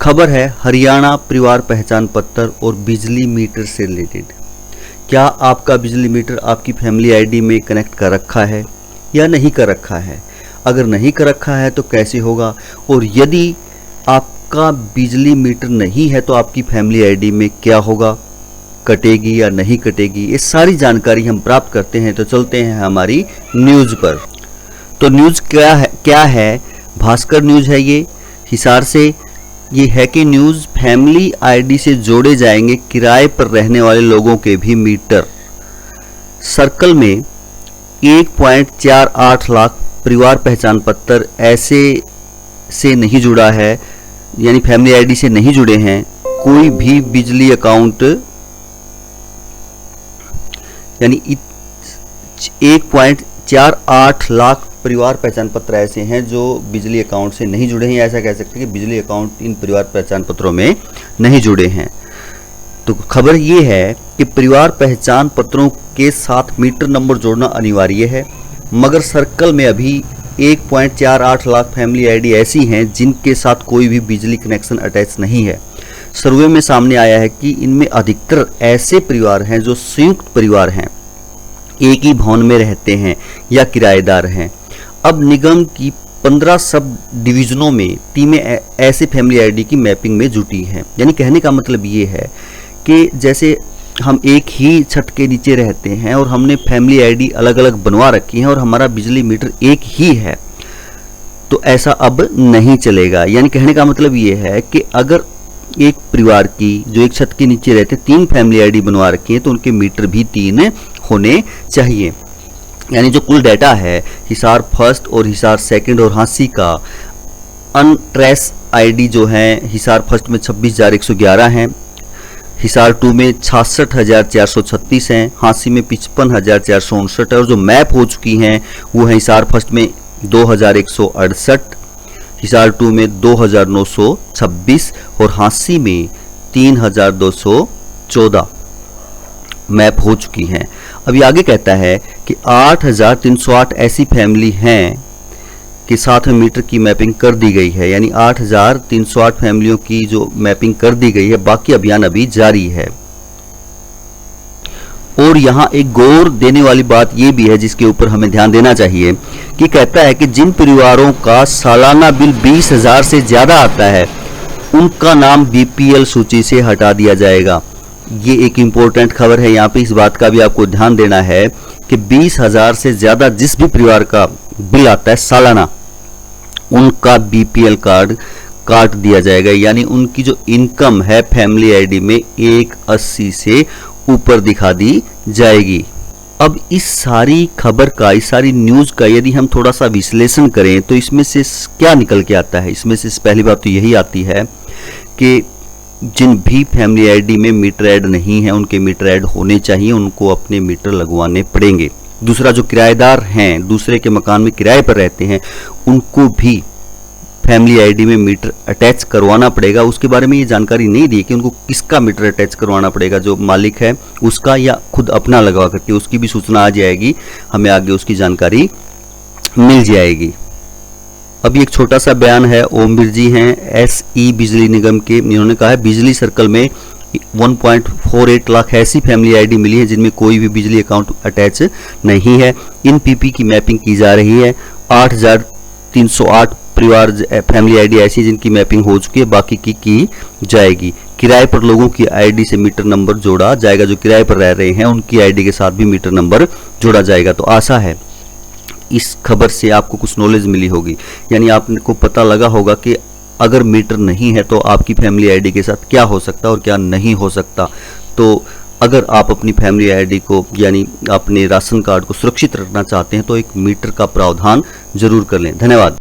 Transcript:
खबर है हरियाणा परिवार पहचान पत्र और बिजली मीटर से रिलेटेड। क्या आपका बिजली मीटर आपकी फैमिली आईडी में कनेक्ट कर रखा है या नहीं कर रखा है? अगर नहीं कर रखा है तो कैसे होगा, और यदि आपका बिजली मीटर नहीं है तो आपकी फैमिली आईडी में क्या होगा, कटेगी या नहीं कटेगी, ये सारी जानकारी हम प्राप्त करते हैं। तो चलते हैं हमारी न्यूज़ पर। तो न्यूज़ क्या है? भास्कर न्यूज़ है ये, हिसार से। ये है कि न्यूज़ फैमिली आईडी से जोड़े जाएंगे किराए पर रहने वाले लोगों के भी मीटर। सर्कल में 1.48 लाख परिवार पहचान पत्र ऐसे से नहीं जुड़ा है, यानी फैमिली आईडी से नहीं जुड़े हैं। कोई भी बिजली अकाउंट, यानी 1.48 लाख परिवार पहचान पत्र ऐसे हैं जो बिजली अकाउंट से नहीं जुड़े हैं, या ऐसा कह सकते हैं कि बिजली अकाउंट इन परिवार पहचान पत्रों में नहीं जुड़े हैं। तो खबर ये है कि परिवार पहचान पत्रों के साथ मीटर नंबर जोड़ना अनिवार्य है, मगर सर्कल में अभी 1.48 लाख फैमिली आईडी ऐसी हैं जिनके साथ कोई भी बिजली कनेक्शन अटैच नहीं है। सर्वे में सामने आया है कि इनमें अधिकतर ऐसे परिवार हैं जो संयुक्त परिवार हैं, एक ही भवन में रहते हैं या किराएदार हैं। अब निगम की 15 सब डिवीजनों में टीमें ऐसे फैमिली आईडी की मैपिंग में जुटी हैं। यानी कहने का मतलब ये है कि जैसे हम एक ही छत के नीचे रहते हैं और हमने फैमिली आईडी अलग अलग बनवा रखी है और हमारा बिजली मीटर एक ही है, तो ऐसा अब नहीं चलेगा। यानी कहने का मतलब ये है कि अगर एक परिवार की जो एक छत के नीचे रहते 3 फैमिली आईडी बनवा रखी है तो उनके मीटर भी 3 होने चाहिए। यानी जो कुल डाटा है हिसार फर्स्ट और हिसार सेकंड और हांसी का अनट्रेस आईडी जो है, हिसार फर्स्ट में 26,111 हैं, हिसार 2 में 66,436 हैं, हांसी में 55,459 है, और जो मैप हो चुकी हैं वो है हिसार फर्स्ट में 2,168, हिसार 2 में 2,926 और हांसी में 3,214 मैप हो चुकी हैं। अभी आगे कहता है कि 8,308 ऐसी फैमिली हैं कि साथ में मीटर की मैपिंग कर दी गई है। यानी 8,308 फैमिलियों की जो मैपिंग कर दी गई है, बाकी अभियान अभी जारी है। और यहाँ एक गौर देने वाली बात यह भी है जिसके ऊपर हमें ध्यान देना चाहिए कि कहता है कि जिन परिवारों का सालाना बिल 20,000 से ज्यादा आता है उनका नाम बीपीएल सूची से हटा दिया जाएगा। ये एक इम्पोर्टेंट खबर है। यहाँ पे इस बात का भी आपको ध्यान देना है कि 20,000 से ज्यादा जिस भी परिवार का बिल आता है सालाना, उनका बीपीएल कार्ड काट दिया जाएगा। यानी उनकी जो इनकम है फैमिली आईडी में 180 से ऊपर दिखा दी जाएगी। अब इस सारी खबर का, इस सारी न्यूज का यदि हम थोड़ा सा विश्लेषण करें तो इसमें से क्या निकल के आता है? इसमें से पहली बात तो यही आती है कि जिन भी फैमिली आईडी में मीटर ऐड नहीं है उनके मीटर ऐड होने चाहिए, उनको अपने मीटर लगवाने पड़ेंगे। दूसरा, जो किराएदार हैं, दूसरे के मकान में किराए पर रहते हैं, उनको भी फैमिली आईडी में मीटर अटैच करवाना पड़ेगा। उसके बारे में ये जानकारी नहीं दी कि उनको किसका मीटर अटैच करवाना पड़ेगा, जो मालिक है उसका या खुद अपना लगवा करके, उसकी भी सूचना आ जाएगी, हमें आगे उसकी जानकारी मिल जाएगी। अभी एक छोटा सा बयान है, ओमवीर जी हैं एसई बिजली निगम के, इन्होंने कहा है बिजली सर्कल में 1.48 लाख ऐसी फैमिली आईडी मिली है जिनमें कोई भी बिजली अकाउंट अटैच नहीं है। इन पीपी की मैपिंग की जा रही है। 8,308 परिवार फैमिली आईडी ऐसी जिनकी मैपिंग हो चुकी है, बाकी की जाएगी। किराए पर लोगों की आईडी से मीटर नंबर जोड़ा जाएगा। जो किराए पर रह रहे हैं उनकी आईडी के साथ भी मीटर नंबर जोड़ा जाएगा। तो आशा है इस खबर से आपको कुछ नॉलेज मिली होगी, यानी आपको पता लगा होगा कि अगर मीटर नहीं है तो आपकी फैमिली आईडी के साथ क्या हो सकता है और क्या नहीं हो सकता। तो अगर आप अपनी फैमिली आईडी को, यानी अपने राशन कार्ड को सुरक्षित रखना चाहते हैं तो एक मीटर का प्रावधान जरूर कर लें। धन्यवाद।